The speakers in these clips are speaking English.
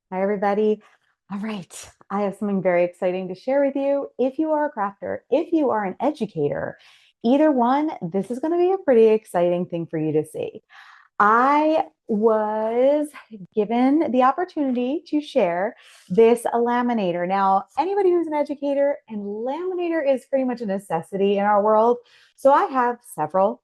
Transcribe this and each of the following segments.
Hi, everybody. All right, I have something very exciting to share with you. If you are a crafter, if you are an educator, either one, this is going to be a pretty exciting thing for you to see. I was given the opportunity to share this laminator. Now, anybody who's an educator, and laminator is pretty much a necessity in our world. So I have several,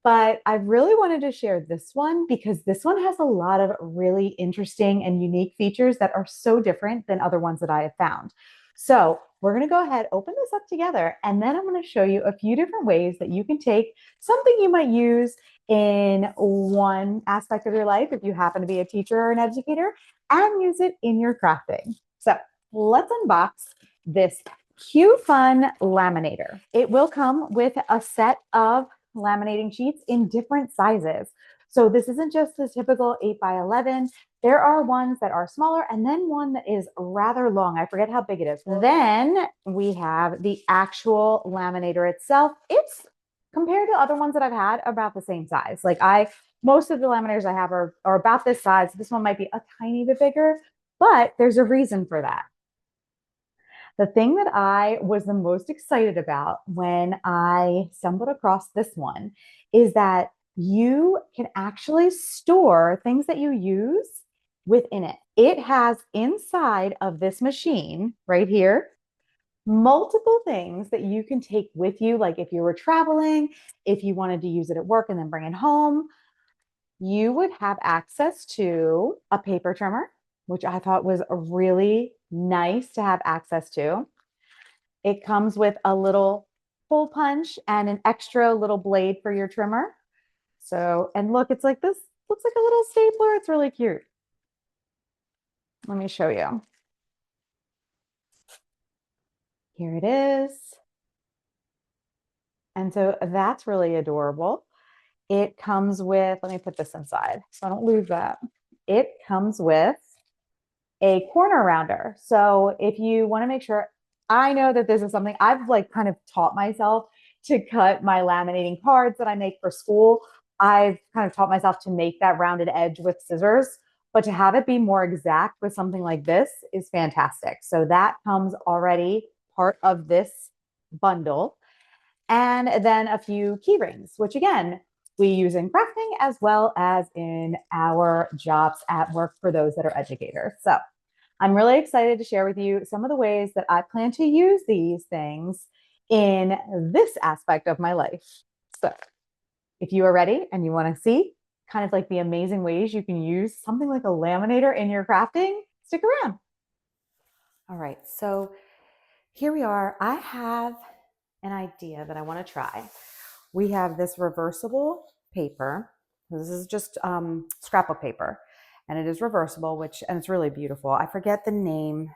but I really wanted to share this one because this one has a lot of really interesting and unique features that are so different than other ones that I have found. So we're going to go ahead, open this up together, and then I'm going to show you a few different ways that you can take something you might use in one aspect of your life, if you happen to be a teacher or an educator, and use it in your crafting. So let's unbox this Qfun Laminator. It will come with a set of laminating sheets in different sizes. So this isn't just the typical 8 by 11. There are ones that are smaller and then one that is rather long. I forget how big it is. Then we have the actual laminator itself. It's compared to other ones that I've had about the same size. Most of the laminators I have are about this size. This one might be a tiny bit bigger, but there's a reason for that. The thing that I was the most excited about when I stumbled across this one is that you can actually store things that you use within it. It has inside of this machine right here multiple things that you can take with you. Like if you were traveling, if you wanted to use it at work and then bring it home, you would have access to a paper trimmer, which I thought was really nice to have access to. It comes with a little hole punch and an extra little blade for your trimmer. So, and look, it's like this, looks like a little stapler. It's really cute. Let me show you. Here it is. And so that's really adorable. It comes with, let me put this inside so I don't lose that. It comes with a corner rounder. So if you want to make sure, I know that this is something I've like kind of taught myself to cut my laminating cards that I make for school. I've kind of taught myself to make that rounded edge with scissors, but to have it be more exact with something like this is fantastic. So that comes already part of this bundle. And then a few key rings, which again, we use in crafting as well as in our jobs at work for those that are educators. So I'm really excited to share with you some of the ways that I plan to use these things in this aspect of my life. So if you are ready and you want to see kind of like the amazing ways you can use something like a laminator in your crafting, stick around. All right, so here we are. I have an idea that I want to try. We have this reversible paper. This is just scrapbook paper, and it is reversible, and it's really beautiful. I forget the name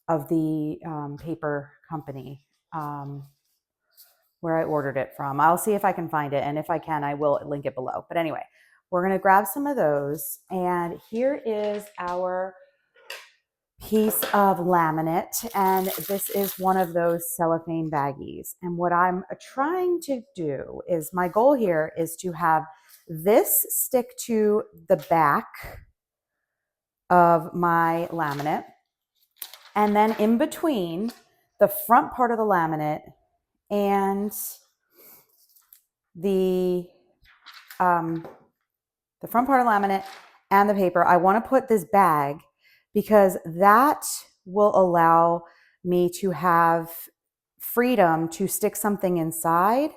of the paper company where I ordered it from. I'll see if I can find it, and if I can, I will link it below. But anyway, we're going to grab some of those, and here is our piece of laminate, and this is one of those cellophane baggies. And what I'm trying to do is, my goal here is to have this stick to the back of my laminate, and then in between the front part of the laminate and the front part of the laminate and the paper, I want to put this bag, because that will allow me to have freedom to stick something inside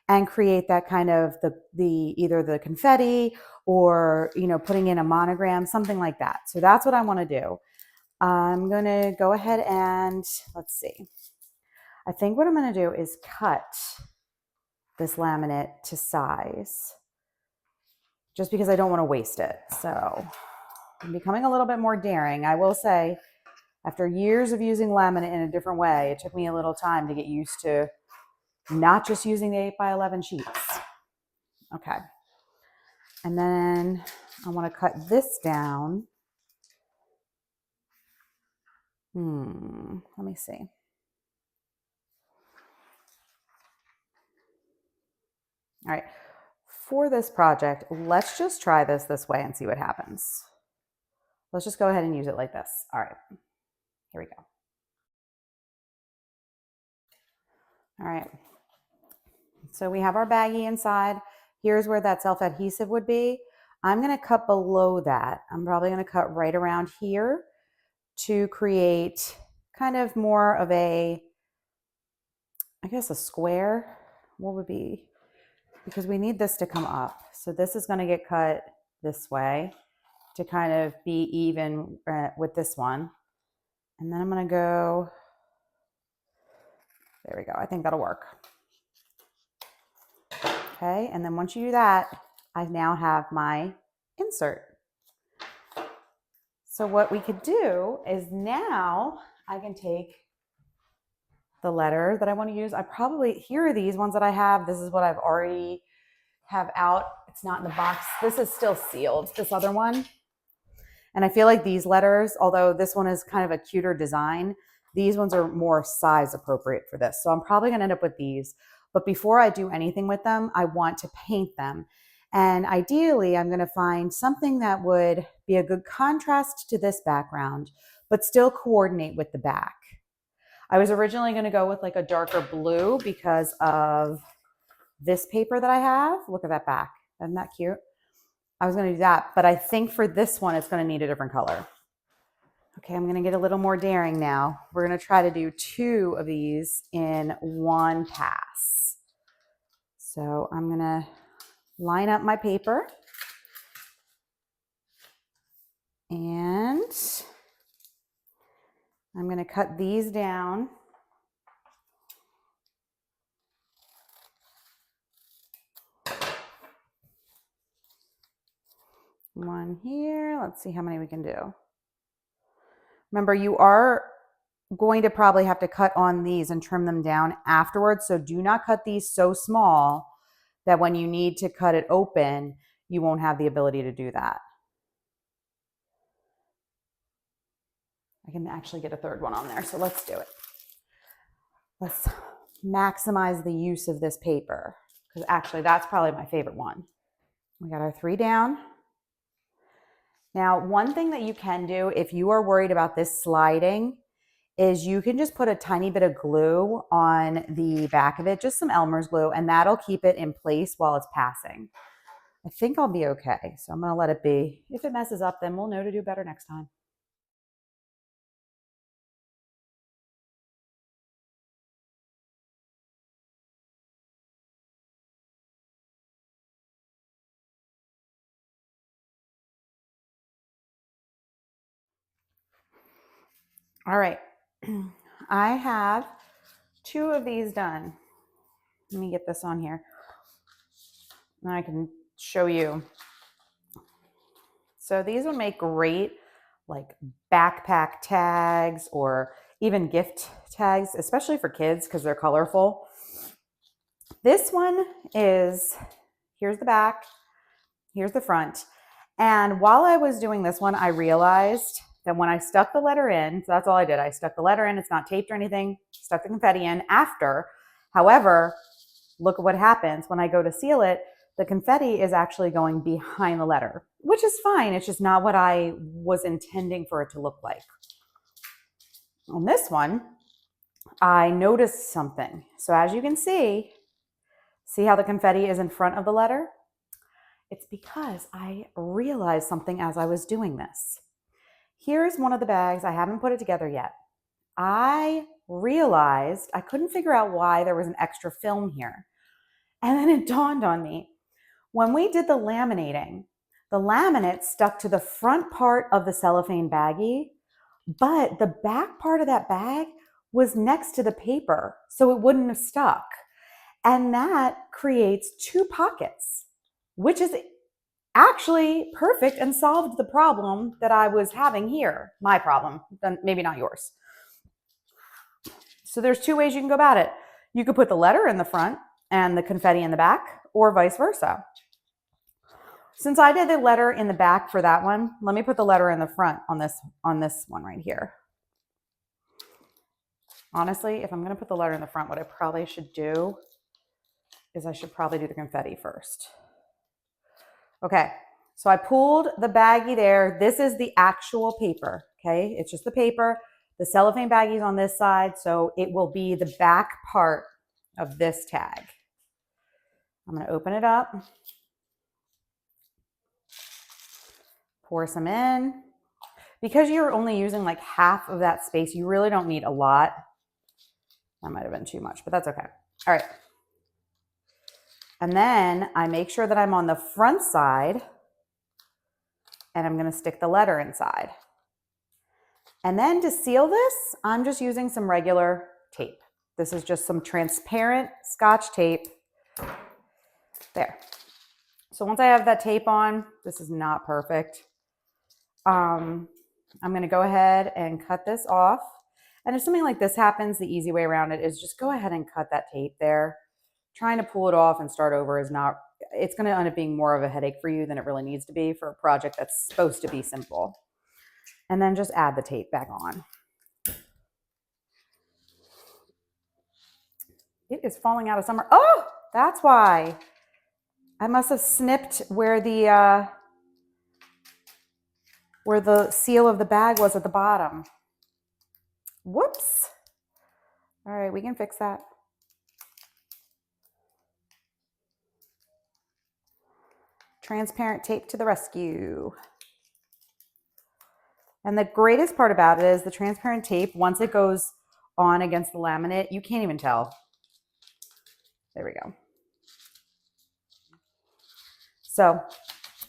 and create that kind of the either the confetti or, you know, putting in a monogram, something like that. So that's what I want to do. I'm going to go ahead and let's see. I think what I'm going to do is cut this laminate to size, just because I don't want to waste it. So I'm becoming a little bit more daring. I will say, after years of using laminate in a different way, it took me a little time to get used to not just using the 8 by 11 sheets. Okay. And then I want to cut this down. Let me see. All right. For this project, let's just try this way and see what happens. Let's just go ahead and use it like this. All right, here we go. All right, so we have our baggie inside. Here's where that self-adhesive would be. I'm gonna cut below that. I'm probably gonna cut right around here to create kind of more of a, I guess a square. What would be, because we need this to come up. So this is gonna get cut this way to kind of be even with this one. And then I'm gonna go, there we go, I think that'll work. Okay, and then once you do that, I now have my insert. So what we could do is now I can take the letter that I want to use. I probably, here are these ones that I have. This is what I've already have out. It's not in the box. This is still sealed, this other one. And I feel like these letters, although this one is kind of a cuter design, these ones are more size appropriate for this. So I'm probably gonna end up with these. But before I do anything with them, I want to paint them. And ideally, I'm gonna find something that would be a good contrast to this background, but still coordinate with the back. I was originally gonna go with like a darker blue because of this paper that I have. Look at that back, isn't that cute? I was gonna do that, but I think for this one, it's gonna need a different color. Okay, I'm gonna get a little more daring now. We're gonna try to do 2 of these in one pass. So I'm gonna line up my paper and I'm gonna cut these down. One here, let's see how many we can do. Remember, you are going to probably have to cut on these and trim them down afterwards. So do not cut these so small that when you need to cut it open, you won't have the ability to do that. I can actually get a third one on there, so let's do it. Let's maximize the use of this paper, because actually that's probably my favorite one. We got our 3 down. Now, one thing that you can do if you are worried about this sliding is you can just put a tiny bit of glue on the back of it, just some Elmer's glue, and that'll keep it in place while it's passing. I think I'll be okay, so I'm gonna let it be. If it messes up, then we'll know to do better next time. All right, I have 2 of these done. Let me get this on here. And I can show you. So these would make great like backpack tags or even gift tags, especially for kids because they're colorful. This one is, here's the back, here's the front. And while I was doing this one, I realized that when I stuck the letter in, so that's all I did. I stuck the letter in, it's not taped or anything, stuck the confetti in after. However, look at what happens when I go to seal it. The confetti is actually going behind the letter, which is fine. It's just not what I was intending for it to look like. On this one, I noticed something. So as you can see how the confetti is in front of the letter? It's because I realized something as I was doing this. Here's one of the bags. I haven't put it together yet. I realized I couldn't figure out why there was an extra film here. And then it dawned on me. When we did the laminating, the laminate stuck to the front part of the cellophane baggie, but the back part of that bag was next to the paper, so it wouldn't have stuck. And that creates 2 pockets, which is actually perfect and solved the problem that I was having here. My problem, maybe not yours. So there's 2 ways you can go about it. You could put the letter in the front and the confetti in the back, or vice versa. Since I did the letter in the back for that one, let me put the letter in the front on this one right here. Honestly, if I'm going to put the letter in the front, what I probably should do is I should probably do the confetti first. Okay, So I pulled the baggie there. This is the actual paper, okay? It's just the paper. The cellophane baggie is on this side, so it will be the back part of this tag. I'm gonna open it up, pour some in. Because you're only using like half of that space, you really don't need a lot. That might have been too much, but that's okay. All right. And then I make sure that I'm on the front side and I'm gonna stick the letter inside. And then to seal this, I'm just using some regular tape. This is just some transparent Scotch tape. There. So once I have that tape on, this is not perfect. I'm gonna go ahead and cut this off. And if something like this happens, the easy way around it is just go ahead and cut that tape there. Trying to pull it off and start over is not, it's gonna end up being more of a headache for you than it really needs to be for a project that's supposed to be simple. And then just add the tape back on. It is falling out of somewhere. Oh, that's why. I must have snipped where the seal of the bag was at the bottom. Whoops. All right, we can fix that. Transparent tape to the rescue. And the greatest part about it is the transparent tape, once it goes on against the laminate, you can't even tell. There we go. So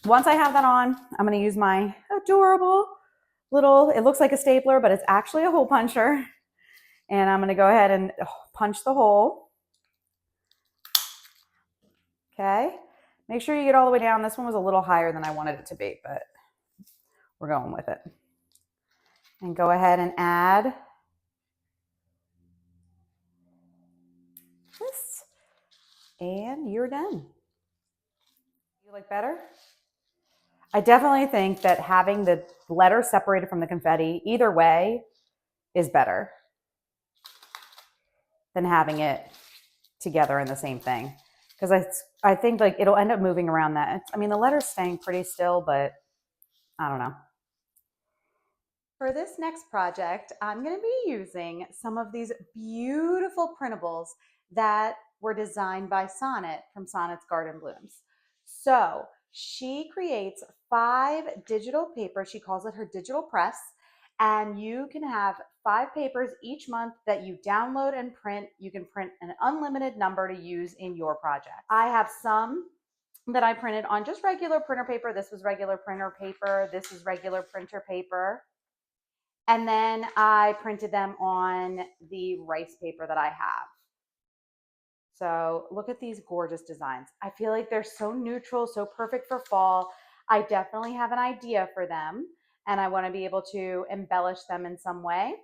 once I have that on, I'm going to use my adorable little, it looks like a stapler, but it's actually a hole puncher. And I'm going to go ahead and punch the hole. Okay. Make sure you get all the way down. This one was a little higher than I wanted it to be, but we're going with it. And go ahead and add this. And you're done. You like better? I definitely think that having the letter separated from the confetti, either way, is better than having it together in the same thing. Because I think like it'll end up moving around that. I mean, the letter's staying pretty still, but I don't know. For this next project, I'm going to be using some of these beautiful printables that were designed by Sonnet from Sonnet's Garden Blooms. So she creates 5 digital papers. She calls it her digital press. And you can have 5 papers each month that you download and print. You can print an unlimited number to use in your project. I have some that I printed on just regular printer paper. This was regular printer paper. This is regular printer paper. And then I printed them on the rice paper that I have. So look at these gorgeous designs. I feel like they're so neutral, so perfect for fall. I definitely have an idea for them and I want to be able to embellish them in some way.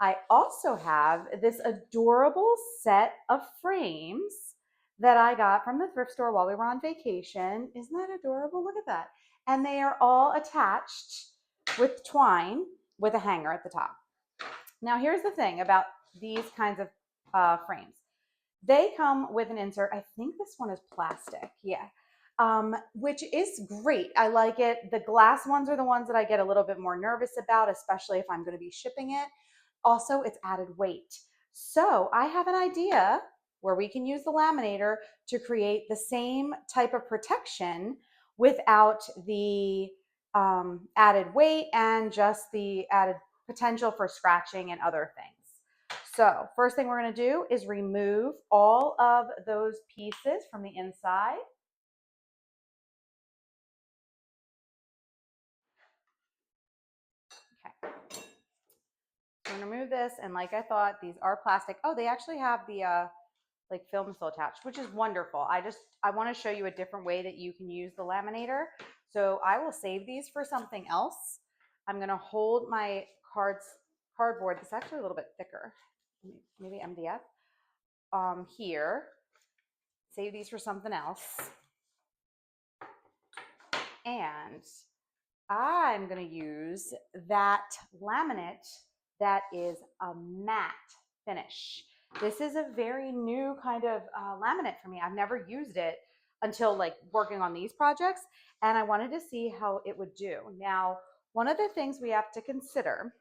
I also have this adorable set of frames that I got from the thrift store while we were on vacation. Isn't that adorable? Look at that. And they are all attached with twine with a hanger at the top. Now, here's the thing about these kinds of frames. They come with an insert. I think this one is plastic. Yeah. Which is great. I like it. The glass ones are the ones that I get a little bit more nervous about, especially if I'm going to be shipping it. Also, it's added weight. So I have an idea where we can use the laminator to create the same type of protection without the added weight and just the added potential for scratching and other things. So first thing we're going to do is remove all of those pieces from the inside. Okay. So I'm going to remove this, and like I thought, these are plastic. Oh, they actually have the like film still attached, which is wonderful. I want to show you a different way that you can use the laminator. So I will save these for something else. I'm going to hold my cardboard. It's actually a little bit thicker, maybe MDF. Here, save these for something else. And I'm going to use that laminate that is a matte finish. This is a very new kind of laminate for me. I've never used it. until like working on these projects, and I wanted to see how it would do. Now, one of the things we have to consider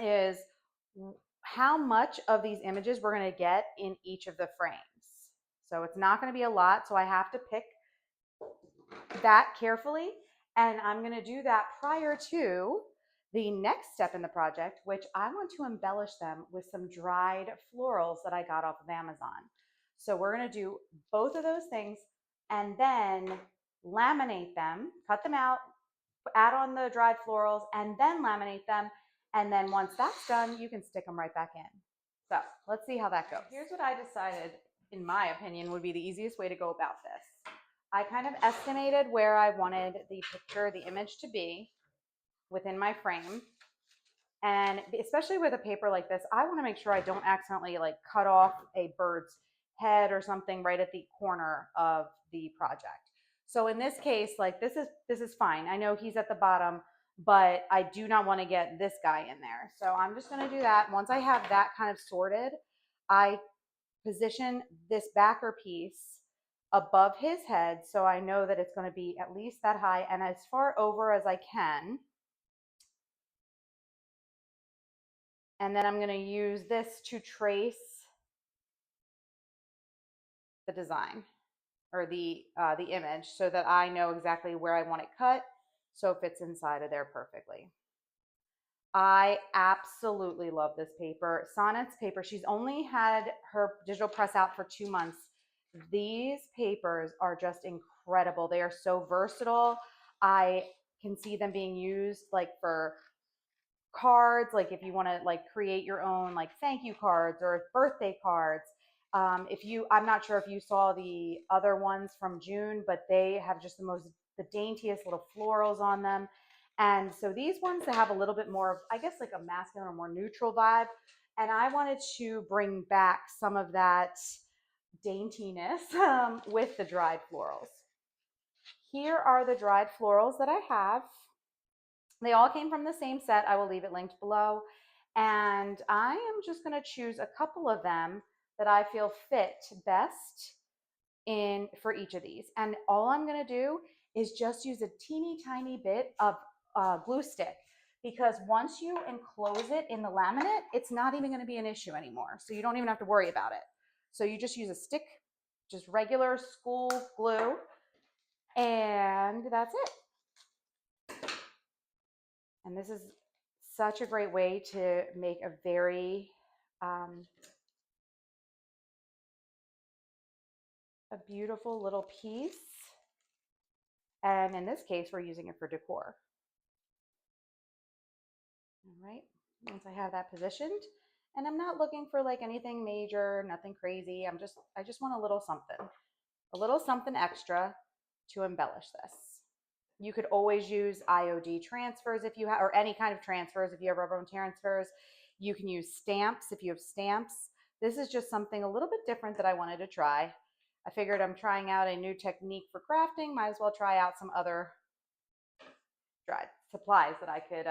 is how much of these images we're going to get in each of the frames. So it's not going to be a lot, so I have to pick that carefully, and I'm going to do that prior to the next step in the project, which I want to embellish them with some dried florals that I got off of Amazon. So we're going to do both of those things and then laminate them, cut them out, add on the dried florals, and then laminate them. And then once that's done, you can stick them right back in. So let's see how that goes. Here's what I decided, in my opinion, would be the easiest way to go about this. I kind of estimated where I wanted the picture, the image to be within my frame. And especially with a paper like this, I want to make sure I don't accidentally like cut off a bird's head or something right at the corner of the project. So in this case, like this is fine. I know he's at the bottom, but I do not want to get this guy in there. So I'm just going to do that. Once I have that kind of sorted, I position this backer piece above his head so I know that it's going to be at least that high and as far over as I can. And then I'm going to use this to trace the design or the image so that I know exactly where I want it cut so it fits inside of there perfectly. I absolutely love this paper. Sonnet's paper, she's only had her digital press out for 2 months. These papers are just incredible. They are so versatile. I can see them being used like for cards, like if you want to like create your own like thank you cards or birthday cards. I'm not sure if you saw the other ones from June, but they have just the daintiest little florals on them. And so these ones that have a little bit more of, I guess, like a masculine or more neutral vibe. And I wanted to bring back some of that daintiness with the dried florals. Here are the dried florals that I have. They all came from the same set. I will leave it linked below. And I am just going to choose a couple of them that I feel fit best for each of these. And all I'm going to do is just use a teeny tiny bit of glue stick, because once you enclose it in the laminate, it's not even going to be an issue anymore. So you don't even have to worry about it. So you just use a stick, just regular school glue, and that's it. And this is such a great way to make a very a beautiful little piece. And in this case, we're using it for decor. All right, once I have that positioned, and I'm not looking for like anything major, nothing crazy. I just want a little something extra to embellish this. You could always use IOD transfers if you have, or any kind of transfers if you have rubber band transfers. You can use stamps if you have stamps. This is just something a little bit different that I wanted to try. I figured I'm trying out a new technique for crafting. Might as well try out some other dried supplies that I could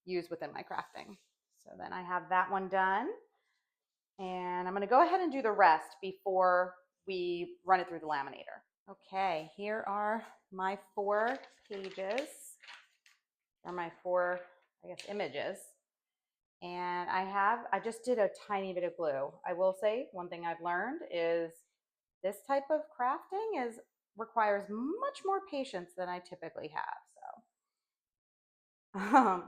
use within my crafting. So then I have that one done. And I'm going to go ahead and do the rest before we run it through the laminator. Okay, here are my 4 pages, or my 4, I guess, images. And I just did a tiny bit of glue. I will say one thing I've learned is this type of crafting requires much more patience than I typically have. So,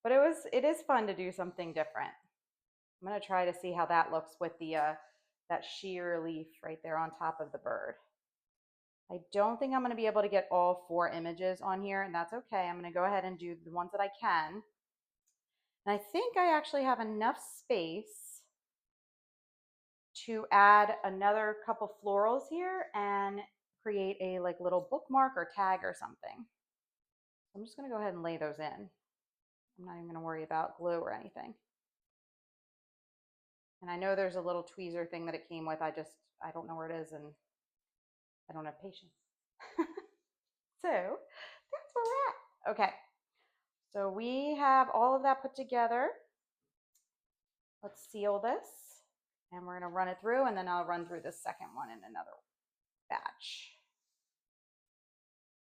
but it is fun to do something different. I'm going to try to see how that looks with the that sheer leaf right there on top of the bird. I don't think I'm going to be able to get all 4 images on here, and that's okay. I'm going to go ahead and do the ones that I can. And I think I actually have enough space to add another couple florals here and create a like little bookmark or tag or something. I'm just going to go ahead and lay those in. I'm not even going to worry about glue or anything. And I know there's a little tweezer thing that it came with. I don't know where it is, and I don't have patience. So that's where we're at. Okay. So we have all of that put together. Let's seal this, and we're going to run it through, and then I'll run through the second one in another batch.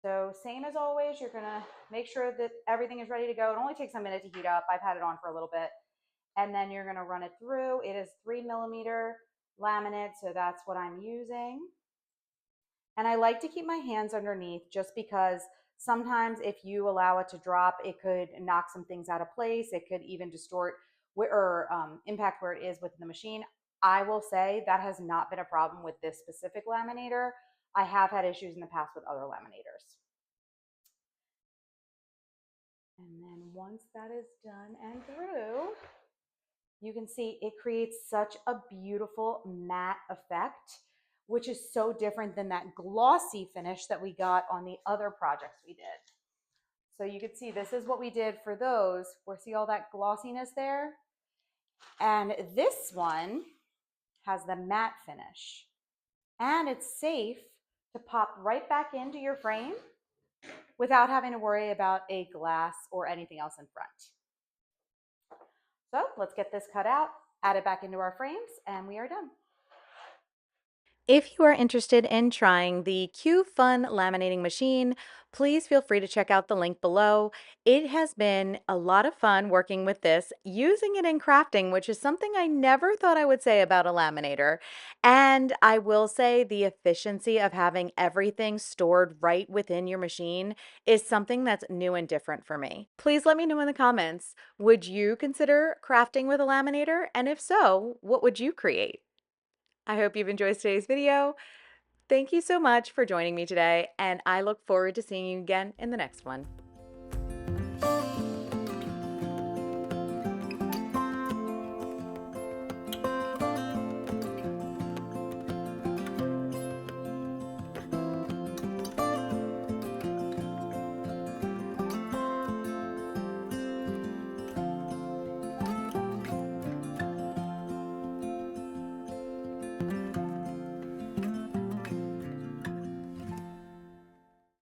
So same as always, you're gonna make sure that everything is ready to go. It only takes a minute to heat up. I've had it on for a little bit. And then you're gonna run it through. It is 3 millimeter laminate, so that's what I'm using. And I like to keep my hands underneath just because sometimes if you allow it to drop, it could knock some things out of place. It could even distort or impact where it is within the machine. I will say that has not been a problem with this specific laminator. I have had issues in the past with other laminators. And then once that is done and through, you can see it creates such a beautiful matte effect, which is so different than that glossy finish that we got on the other projects we did. So you can see this is what we did for those. We see all that glossiness there. And this one has the matte finish. And it's safe to pop right back into your frame without having to worry about a glass or anything else in front. So let's get this cut out, add it back into our frames, and we are done. If you are interested in trying the Qfun laminating machine, please feel free to check out the link below. It has been a lot of fun working with this, using it in crafting, which is something I never thought I would say about a laminator. And I will say the efficiency of having everything stored right within your machine is something that's new and different for me. Please let me know in the comments, would you consider crafting with a laminator? And if so, what would you create? I hope you've enjoyed today's video. Thank you so much for joining me today, and I look forward to seeing you again in the next one.